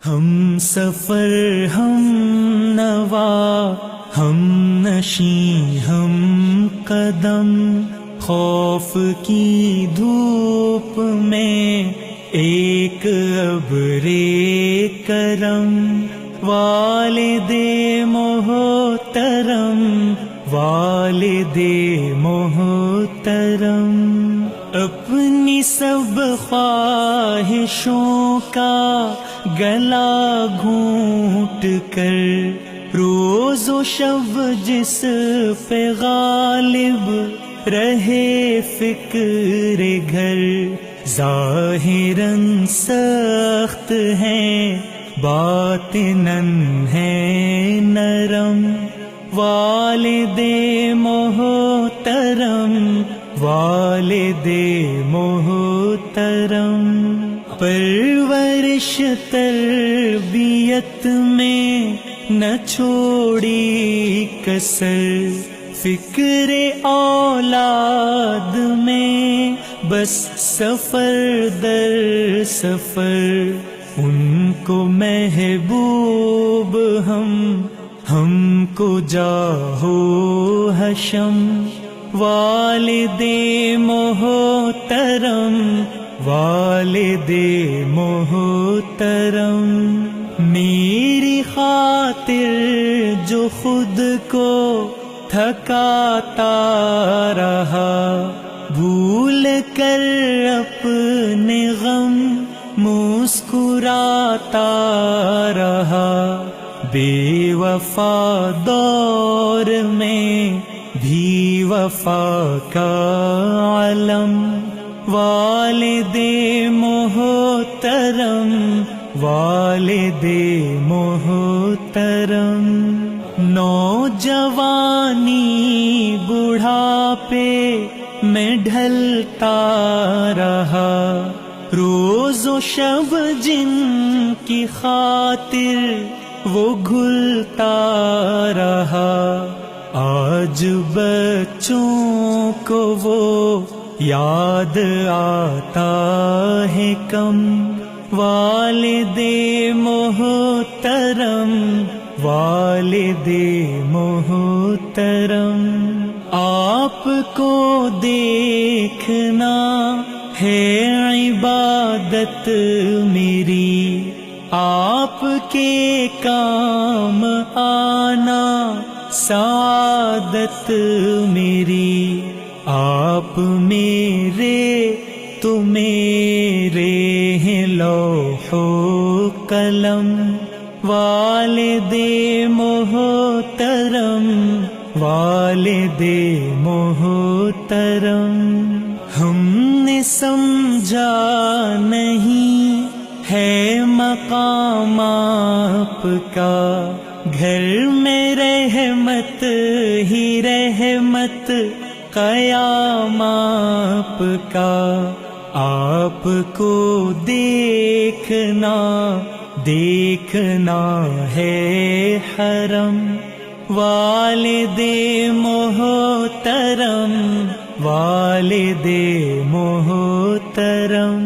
ہم سفر ہم نوا ہم نشیں ہم قدم، خوف کی دھوپ میں ایک ابر کرم، والد محترم والد محترم، اپنی سب خواہشوں کا گلا گھونٹ کر، روز و شب جس پہ غالب رہے فکر گھر، ظاہراً سخت ہیں باطناً ہے نرم، والد محترم والد محترم، پرورش تربیت میں نہ چھوڑی کسر، فکر اولاد میں بس سفر در سفر، ان کو محبوب ہم کو جاہو حشم، والد محترم والد محترم، میری خاطر جو خود کو تھکاتا رہا، بھول کر اپنے غم مسکراتا رہا، بے وفا دور میں بھی وفا کا علم، والد محترم والد محترم، نوجوانی بڑھاپے میں ڈھلتا رہا، روز و شب جن کی خاطر وہ گھلتا رہا، آج بچوں کو وہ یاد آتا ہے کم، والد محترم والد محترم، آپ کو دیکھنا ہے عبادت میری، آپ کے کام آنا سعادت میری، آپ میرے تو میرے ہیں لوح و قلم، والد محترم والد محترم، ہم نے سمجھا نہیں ہے مقام آپ کا، گھر میں رحمت ہی رحمت قیام آپ کا، آپ کو دیکھنا ہے حرم، والد محترم والد محترم۔